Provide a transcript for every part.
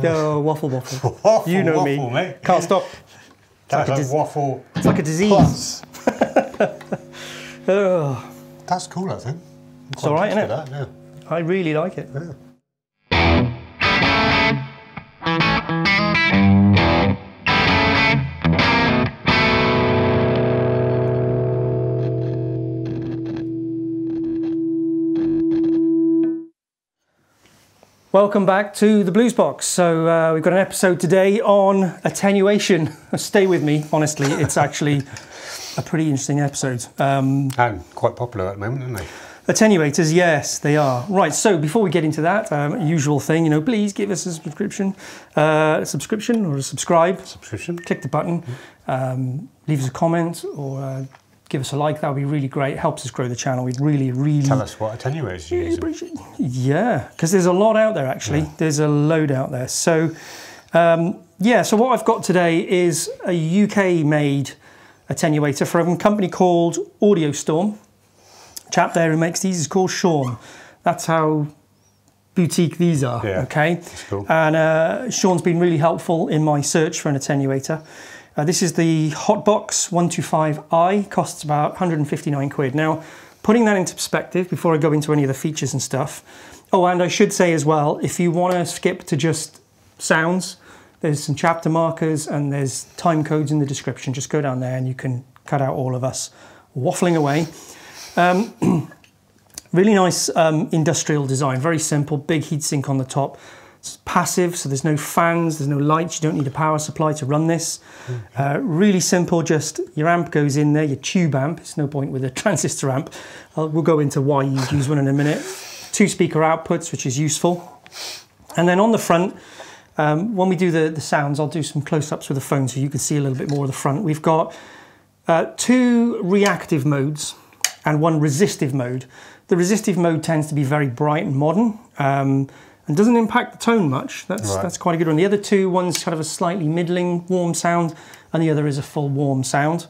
Oh, waffle. Waffle, you know waffle, me. Mate. Can't stop. That's like waffle. It's like a disease. Oh. That's cool, I think. It's all right, isn't it? That, yeah. I really like it. Yeah. Welcome back to the Blues Box. So we've got an episode today on attenuation. Stay with me, honestly, it's actually a pretty interesting episode. And quite popular at the moment, aren't they? Attenuators, yes, they are. Right, so before we get into that, usual thing, please give us a subscription or a subscribe. Subscription. Click the button, leave us a comment or give us a like. That would be really great. It helps us grow the channel. We'd really tell us what attenuators you use. Yeah, because there's a lot out there actually. Yeah. There's a load out there. So yeah, so what I've got today is a UK-made attenuator from a company called AudioStorm. Chap there who makes these is called Sean. That's how boutique these are. Yeah, okay. That's cool. And Sean's been really helpful in my search for an attenuator. This is the HotBox125i, costs about 159 quid. Now, putting that into perspective before I go into any of the features and stuff. Oh, and I should say as well, if you want to skip to just sounds, there's some chapter markers and there's time codes in the description. Just go down there and you can cut out all of us waffling away. Really nice industrial design, very simple, big heatsink on the top. It's passive, so there's no fans, there's no lights, you don't need a power supply to run this. Really simple, just your amp goes in there, your tube amp, it's no point with a transistor amp. We'll go into why you use one in a minute. 2 speaker outputs, which is useful. And then on the front, when we do the sounds, I'll do some close-ups with the phone so you can see a little bit more of the front. We've got 2 reactive modes and 1 resistive mode. The resistive mode tends to be very bright and modern. And doesn't impact the tone much. That's quite a good one. The other 2, one's kind of a slightly middling warm sound, and the other is a full warm sound.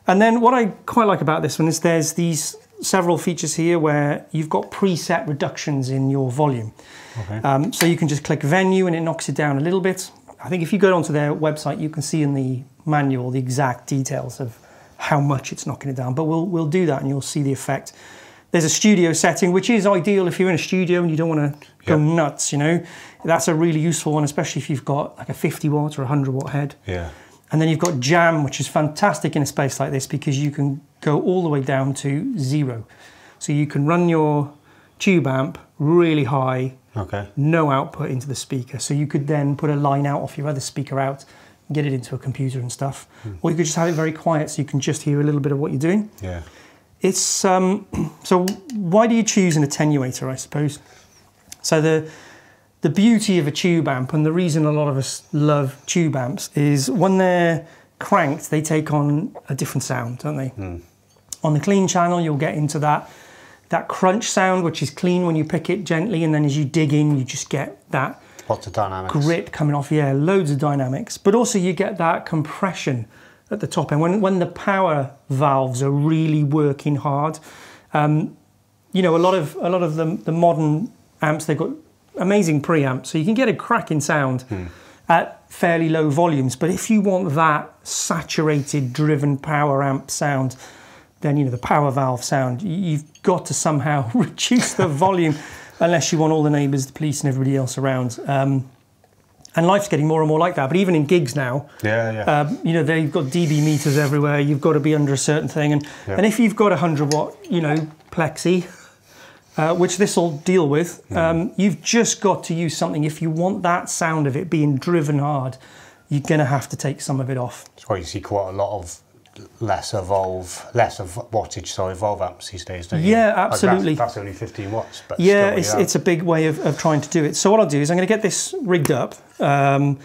And then what I quite like about this one is there's these several features here where you've got preset reductions in your volume. Okay. So you can just click venue and it knocks it down a little bit. I think if you go onto their website, you can see in the manual the exact details of how much it's knocking it down. But we'll do that and you'll see the effect. There's a studio setting, which is ideal if you're in a studio and you don't want to go nuts, That's a really useful one, especially if you've got like a 50 watt or 100 watt head. Yeah. And then you've got jam, which is fantastic in a space like this because you can go all the way down to 0. So you can run your tube amp really high, no output into the speaker. So you could then put a line out off your other speaker out, get it into a computer and stuff. Or you could just have it very quiet so you can just hear a little bit of what you're doing. Yeah. It's so why do you choose an attenuator, I suppose? So the beauty of a tube amp, and the reason a lot of us love tube amps, is when they're cranked, they take on a different sound, don't they? On the clean channel, you'll get into that crunch sound, which is clean when you pick it gently, and then as you dig in, you just get that lots of dynamics. Grit coming off. Yeah, loads of dynamics. But also you get that compression at the top end when the power valves are really working hard. A lot of the modern amps, they've got amazing preamps, so you can get a cracking sound at fairly low volumes. But if you want that saturated, driven power amp sound, then the power valve sound, you've got to somehow reduce the volume, unless you want all the neighbours, the police, and everybody else around. And life's getting more and more like that. But even in gigs now, they've got dB meters everywhere. You've got to be under a certain thing. And if you've got a 100 watt, plexi, which this will deal with, you've just got to use something. If you want that sound of it being driven hard, you're going to have to take some of it off. That's why you see quite a lot of less of wattage, valve amps these days, don't you? Yeah, absolutely. Like that's only 15 watts. But yeah, it's a big way of trying to do it. So what I'll do is I'm going to get this rigged up, and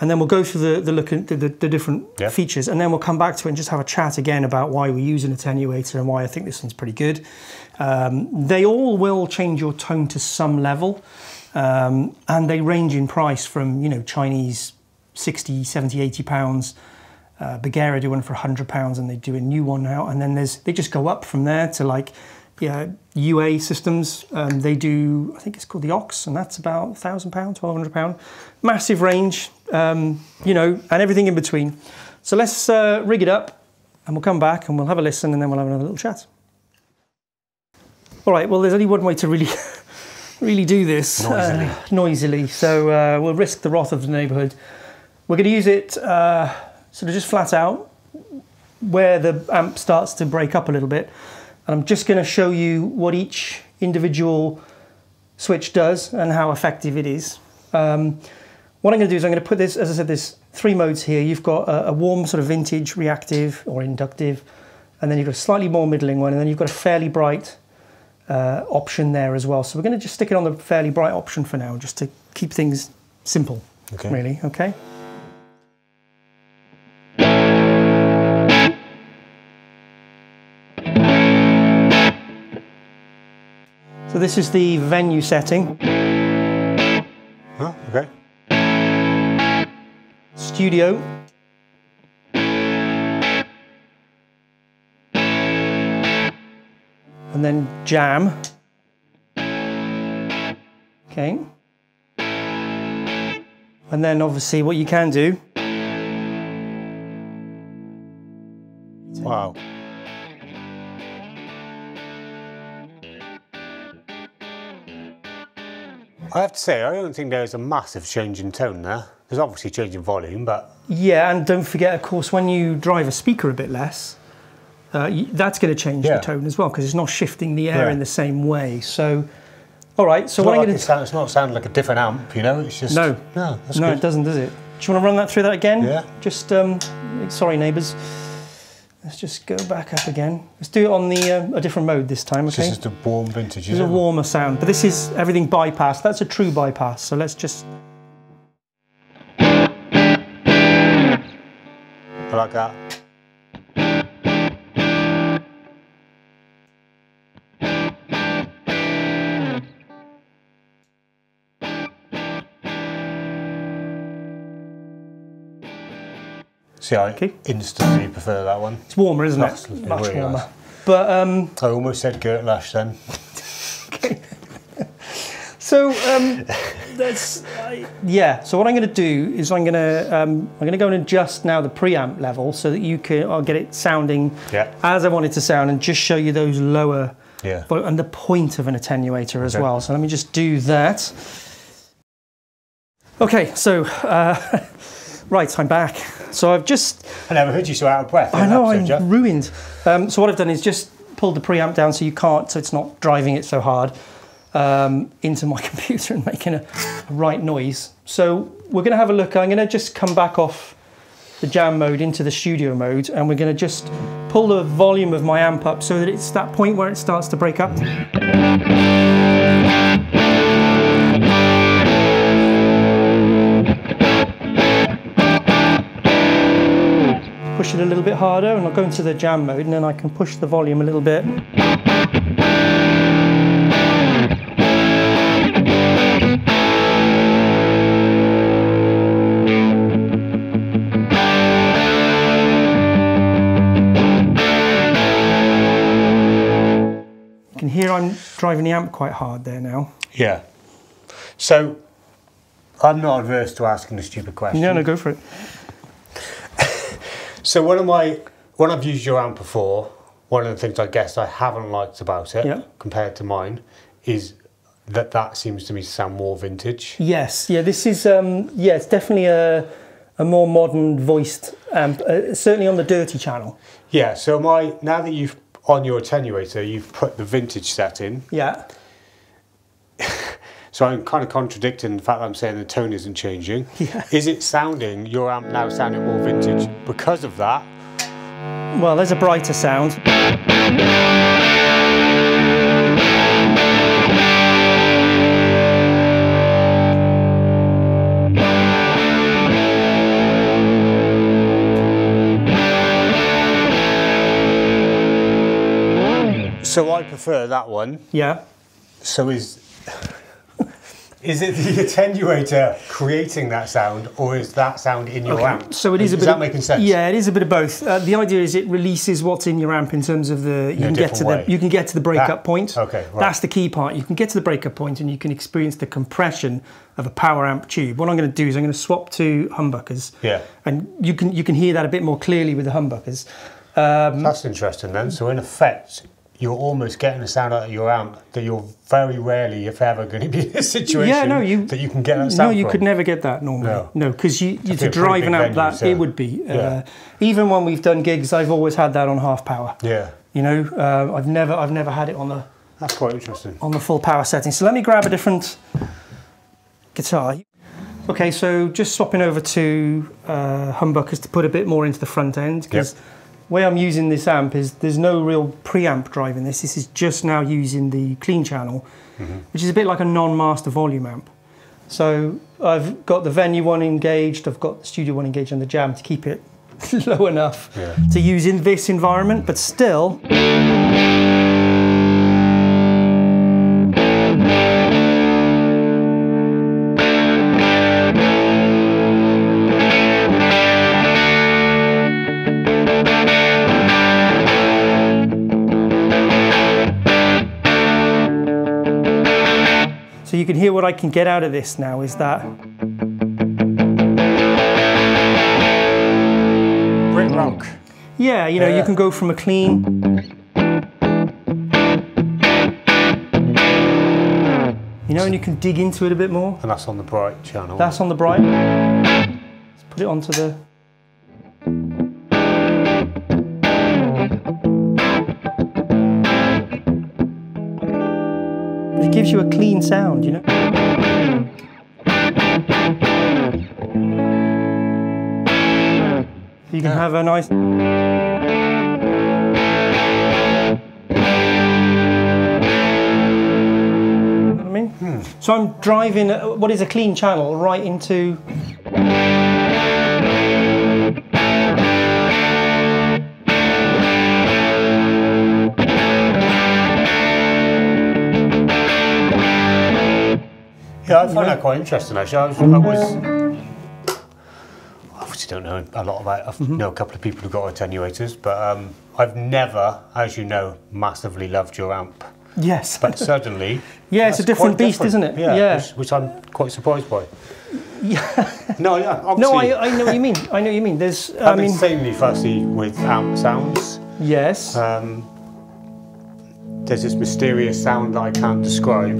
then we'll go through the different features, and then we'll come back to it and just have a chat again about why we use an attenuator and why I think this one's pretty good. They all will change your tone to some level, and they range in price from, Chinese 60, 70, 80 pounds. Bugera do one for £100 and they do a new one now, and then they just go up from there to like, yeah, UA systems. They do, I think it's called the Ox, and that's about £1,000, £1,200. Massive range, you know, and everything in between. So let's rig it up, and we'll come back and we'll have a listen, and then we'll have another little chat. All right, well, there's only one way to really do this noisily. So we'll risk the wrath of the neighbourhood. We're going to use it sort of just flat out, where the amp starts to break up a little bit. And I'm just going to show you what each individual switch does and how effective it is. What I'm going to do is I'm going to put this, as I said, there's 3 modes here. You've got a warm sort of vintage, reactive or inductive, and then you've got a slightly more middling one, and then you've got a fairly bright option there as well. So we're going to just stick it on the fairly bright option for now, just to keep things simple, really, okay? So this is the venue setting. Oh, okay. Studio. And then jam. Okay. And then obviously what you can do. Wow. I have to say, I don't think there's a massive change in tone there. There's obviously a change in volume, but... Yeah, and don't forget, of course, when you drive a speaker a bit less, that's going to change the tone as well, because it's not shifting the air in the same way. So, all right, so what I'm going to... It's not sounding like a different amp, you know, it's just... No, that's no, good. it doesn't, does it? Do you want to run that through that again? Yeah. Just, sorry, neighbours. Let's just go back up again. Let's do it on the a different mode this time, okay? This is the warm vintage, This is a warmer sound, but this is everything bypassed. That's a true bypass, so let's just... I like that. See, I instantly prefer that one. It's warmer, isn't it? Much really warmer. Nice. But I almost said Gert Lush then. Okay. So that's yeah. So what I'm going to do is I'm going to go and adjust now the preamp level so that you can I'll get it sounding as I want it to sound, and just show you those lower and the point of an attenuator as well. So let me just do that. Okay, so right, I'm back. So I've just... I never heard you so out of breath. I know, I'm ruined. So what I've done is just pulled the preamp down so you can't, so it's not driving it so hard into my computer and making a right noise. So we're going to have a look. I'm going to just come back off the jam mode into the studio mode, and we're going to just pull the volume of my amp up so that it's that point where it starts to break up. Push it a little bit harder, and I'll go into the jam mode, and then I can push the volume a little bit. You can hear I'm driving the amp quite hard there now. Yeah. So, I'm not averse to asking a stupid question. No, no, go for it. So when I've used your amp before, one of the things I guess I haven't liked about it, compared to mine, is that seems to me to sound more vintage. Yes, yeah, this is, yeah, it's definitely a more modern voiced amp, certainly on the dirty channel. Yeah, so now that you've, on your attenuator, you've put the vintage setting. Yeah. So I'm kind of contradicting the fact that I'm saying the tone isn't changing. Yeah. Is it sounding, your amp now sounding more vintage because of that? Well, there's a brighter sound. So I prefer that one. Yeah. So is... Is it the attenuator creating that sound, or is that sound in your amp? So it is a bit. Is that making sense? Yeah, it is a bit of both. The idea is it releases what's in your amp in terms of you can get to the breakup point. Okay, right. That's the key part. You can get to the breakup point and you can experience the compression of a power amp tube. What I'm going to do is I'm going to swap to humbuckers. Yeah. And you can hear that a bit more clearly with the humbuckers. That's interesting then. So in effect, you're almost getting a sound out of your amp that you're very rarely, if ever, going to be in a situation that you can get that sound No, you from. could never get that normally. No, because to drive an amp venue, it would be. Even when we've done gigs, I've always had that on half power. Yeah. You know, I've never had it on the. That's quite interesting. On the full power setting. So let me grab a different guitar. Okay, so just swapping over to humbuckers to put a bit more into the front end, because the way I'm using this amp is there's no real preamp driving this. This is just now using the clean channel, which is a bit like a non-master volume amp. So I've got the venue one engaged, I've got the studio one engaged on the jam to keep it low enough to use in this environment, but still. So you can hear what I can get out of this now is that. Brit rock. Yeah, you know, you can go from a clean. You know, and you can dig into it a bit more. And that's on the bright channel. That's on the bright. Let's put it onto the. It gives you a clean sound, you know. You can have a nice. You know what I mean? So I'm driving what is a clean channel right into. Yeah, I find that quite interesting actually. I was obviously don't know a lot about it. I know a couple of people who got attenuators, but I've never, as you know, massively loved your amp. Yes. But suddenly... yeah, it's a different beast, isn't it? Yeah. Which I'm quite surprised by. Yeah. No, yeah, obviously... No, I know what you mean. I know what you mean. There's... I'm insanely fussy with amp sounds. Yes. There's this mysterious sound that I can't describe.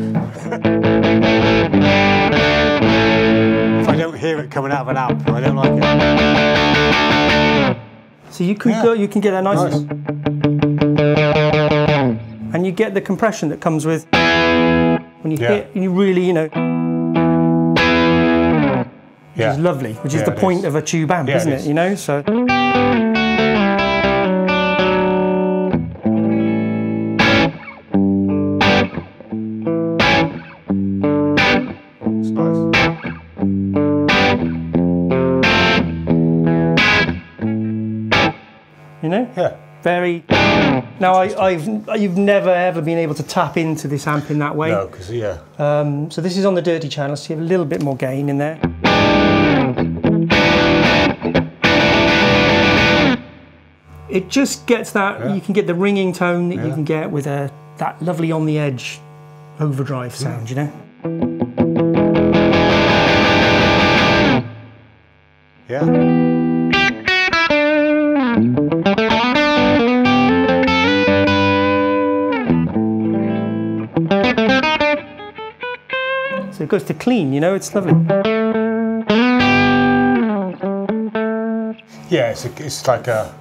If I don't hear it coming out of an amp, I don't like it. So you can go, you can get that nice. And you get the compression that comes with when you hit, you really, you know, which is lovely, which is the point of a tube amp, isn't it? You know, so. You know? Yeah. Very. Now, you've never ever been able to tap into this amp in that way. No, because so this is on the dirty channel, so you have a little bit more gain in there. It just gets that. You can get the ringing tone that you can get with that lovely on the edge overdrive sound. You know. Yeah. So it goes to clean, you know, it's lovely. Yeah, it's like a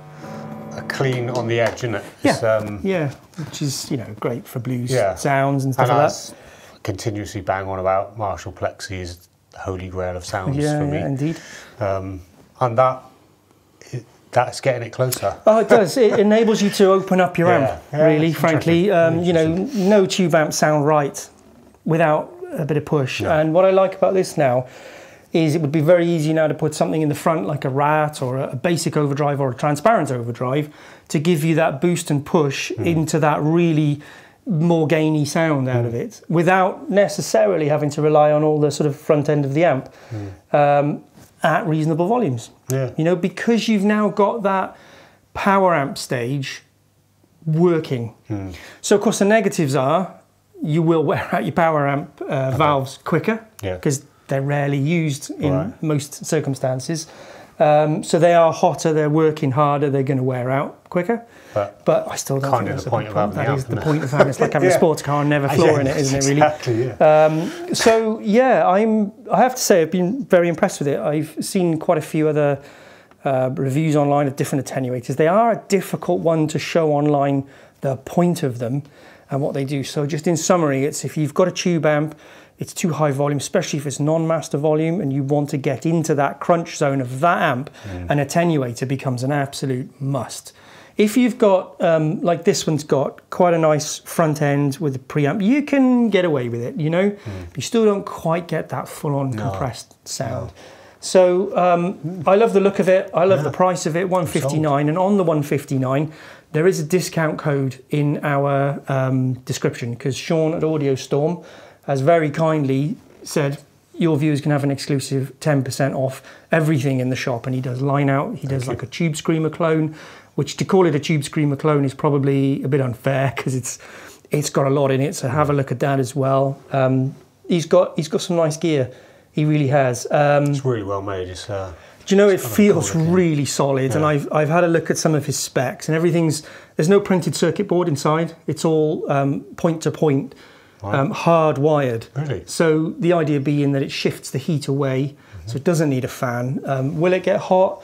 clean on the edge, isn't it? Yeah, which is, you know, great for blues sounds and stuff like that. Continuously bang on about Marshall Plexi is the holy grail of sounds for me. Yeah, indeed. And that's getting it closer. Oh, it does. It enables you to open up your amp, really, frankly. You know, no tube amps sound right without a bit of push. No. And what I like about this now is it would be very easy now to put something in the front like a rat or a basic overdrive or a transparent overdrive to give you that boost and push into that really more gainy sound out of it without necessarily having to rely on all the sort of front end of the amp at reasonable volumes. Yeah. You know, because you've now got that power amp stage working. So of course the negatives are you will wear out your power amp valves quicker because they're rarely used in most circumstances. So they are hotter, they're working harder, they're going to wear out quicker. But I still don't think that's the point of having that is the point of having it's like having a sports car and never floor in it, isn't it, really? Exactly, yeah. So yeah, I have to say I've been very impressed with it. I've seen quite a few other reviews online of different attenuators. They are a difficult one to show online the point of them and what they do. So just in summary, it's if you've got a tube amp, it's too high volume, especially if it's non-master volume and you want to get into that crunch zone of that amp, an attenuator becomes an absolute must. If you've got, like this one's got quite a nice front end with a preamp, you can get away with it, you know, but you still don't quite get that full-on compressed sound. So I love the look of it, I love the price of it, $159, and on the $159, there is a discount code in our description because Sean at AudioStorm has very kindly said your viewers can have an exclusive 10% off everything in the shop, and he does line out, he does like a Tube Screamer clone, which to call it a Tube Screamer clone is probably a bit unfair because it's got a lot in it, so have a look at that as well. He's got some nice gear, he really has. It's really well made. It's do you know, it feels really solid, and I've had a look at some of his specs, and there's no printed circuit board inside, it's all point to point, hardwired. Really? So the idea being that it shifts the heat away, so it doesn't need a fan. Will it get hot?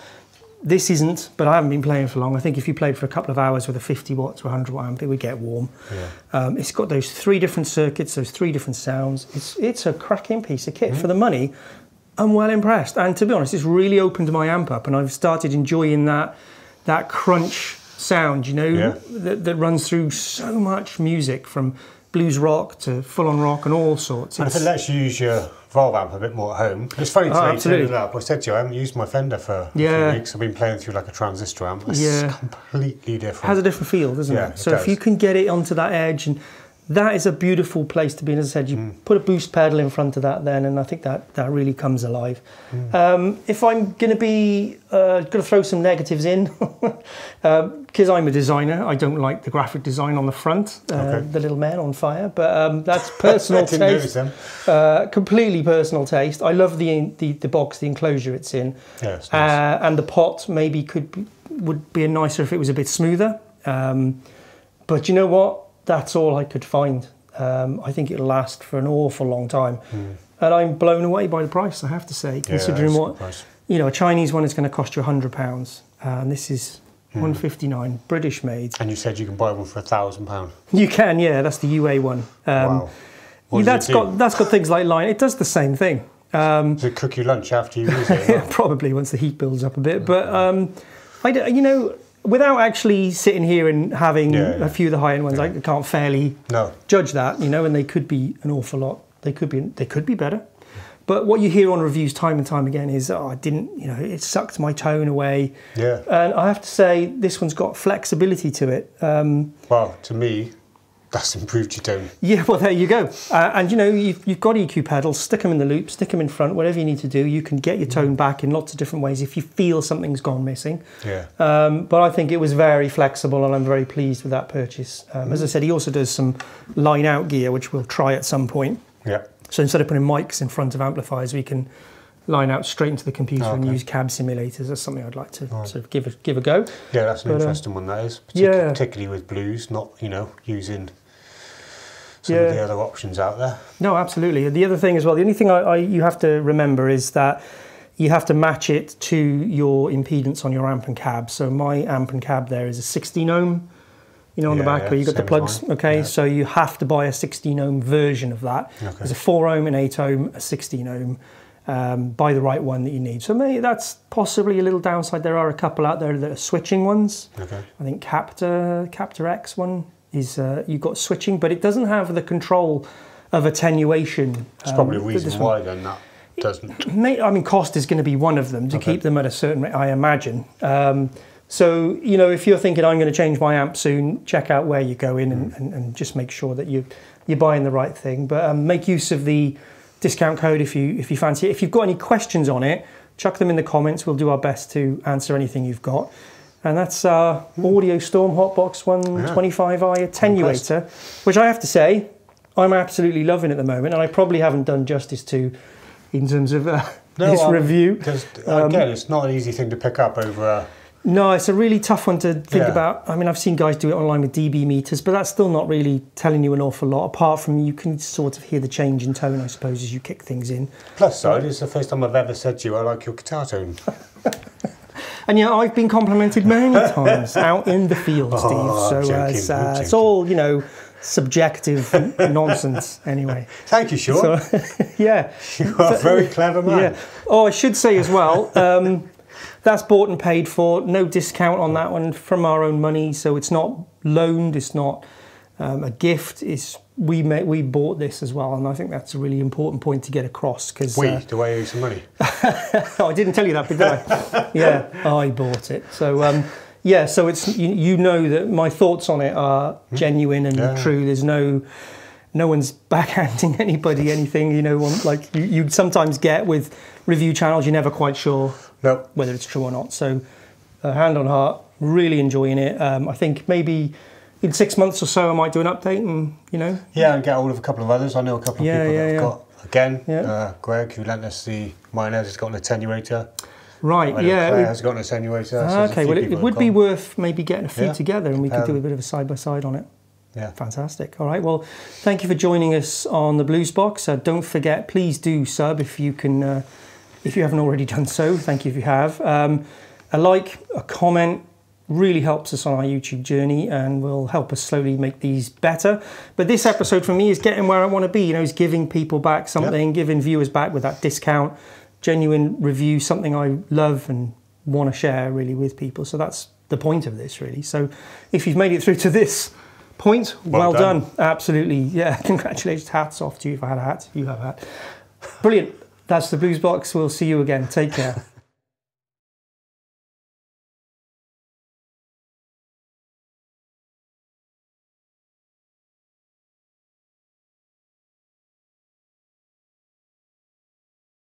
This isn't, but I haven't been playing for long. I think if you played for a couple of hours with a 50 watt to 100 watt amp, it would get warm. It's got those 3 different circuits, those 3 different sounds. It's a cracking piece of kit for the money. I'm well impressed, and to be honest, it's really opened my amp up, and I've started enjoying that crunch sound, you know, that runs through so much music, from blues rock to full-on rock and all sorts. And if it lets you use your valve amp a bit more at home, it's funny today turning it up. I said to you, I haven't used my Fender for a few weeks. I've been playing through like a transistor amp. It's completely different. Has a different feel, doesn't it? So if you can get it onto that edge, and that is a beautiful place to be. And as I said, you put a boost pedal in front of that then, and I think that really comes alive. If I'm going to be, going to throw some negatives in, because I'm a designer, I don't like the graphic design on the front, the little man on fire, but that's personal taste. Completely personal taste. I love the box, the enclosure it's in. Nice. And the pot maybe would be nicer if it was a bit smoother. But you know what? That's all I could find. I think it'll last for an awful long time. And I'm blown away by the price, I have to say, considering what, you know, a Chinese one is going to cost you £100, and this is $159, British made. And you said you can buy one for £1,000. You can, yeah, that's the UA one. Wow. That's got things like line, it does the same thing. Does it cook you lunch after you use it? Yeah, probably once the heat builds up a bit, but you know, without actually sitting here and having a few of the high-end ones, I can't fairly judge that, you know, and they could be an awful lot. They could be better. But what you hear on reviews time and time again is, oh, it sucked my tone away. Yeah. And I have to say, this one's got flexibility to it. Well, to me, that's improved your tone. Yeah, well, there you go. And you know, you've got EQ pedals, stick them in the loop, stick them in front, whatever you need to do. You can get your tone back in lots of different ways if you feel something's gone missing. Yeah. But I think it was very flexible, and I'm very pleased with that purchase. As I said, he also does some line out gear, which we'll try at some point. Yeah. So instead of putting mics in front of amplifiers, we can line out straight into the computer and use cab simulators. That's something I'd like to sort of give a go. Yeah, that's an interesting one, that is. Particularly with blues, not, you know, using some of the other options out there. No, absolutely. The other thing as well, the only thing you have to remember is that you have to match it to your impedance on your amp and cab. So my amp and cab there is a 16 ohm, you know, on the back where you've got the plugs. So you have to buy a 16 ohm version of that. There's a 4 ohm, an 8 ohm, a 16 ohm. Buy the right one that you need. So maybe that's possibly a little downside. There are a couple out there that are switching ones. I think Captor X one is you've got switching, but it doesn't have the control of attenuation. It's probably a reason why then that doesn't. I mean, cost is going to be one of them to keep them at a certain rate, I imagine. So, you know, if you're thinking I'm going to change my amp soon, check out where you go in and just make sure that you're buying the right thing. But make use of the discount code if you fancy it. If you've got any questions on it, chuck them in the comments. We'll do our best to answer anything you've got. And that's our AudioStorm HotBox125i attenuator, which I have to say, I'm absolutely loving at the moment. And I probably haven't done justice to in terms of this review. Because, again, it's not an easy thing to pick up over... No, it's a really tough one to think about. I mean, I've seen guys do it online with dB meters, but that's still not really telling you an awful lot, apart from you can sort of hear the change in tone, I suppose, as you kick things in. Plus side, it's the first time I've ever said to you, I like your guitar tone. And yeah, I've been complimented many times out in the field, Steve. So it's all, you know, subjective nonsense anyway. Thank you, Sean. So, yeah. You are a very clever man. Yeah. Oh, I should say as well, that's bought and paid for, no discount on that one, from our own money, so it's not loaned, it's not a gift, we bought this as well, and I think that's a really important point to get across. Because do I owe you some money? Oh, I didn't tell you that, did I? Yeah, I bought it. So yeah, so it's you know that my thoughts on it are genuine and true. There's no one's backhanding anybody anything, you know, like you'd sometimes get with review channels. You're never quite sure whether it's true or not. So hand on heart, really enjoying it. I think maybe in 6 months or so I might do an update and, you know. Yeah, and get hold of a couple of others. I know a couple of people that have got, again, Greg, who lent us the Mayonnaise, has got an attenuator. Right, Claire has got an attenuator. Okay, well it would be worth maybe getting a few together and we could do a bit of a side-by-side on it. Yeah. Fantastic. All right, well, thank you for joining us on the Blues Box. Don't forget, please do sub if you can, if you haven't already done so. Thank you if you have. A like, a comment really helps us on our YouTube journey and will help us slowly make these better. But this episode for me is getting where I want to be, you know, is giving people back something, giving viewers back with that discount, genuine review, something I love and want to share really with people. So that's the point of this really. So if you've made it through to this point, well done. Absolutely. Yeah, congratulations. Hats off to you. If I had a hat, you have a hat. Brilliant. That's the Blues Box. We'll see you again. Take care.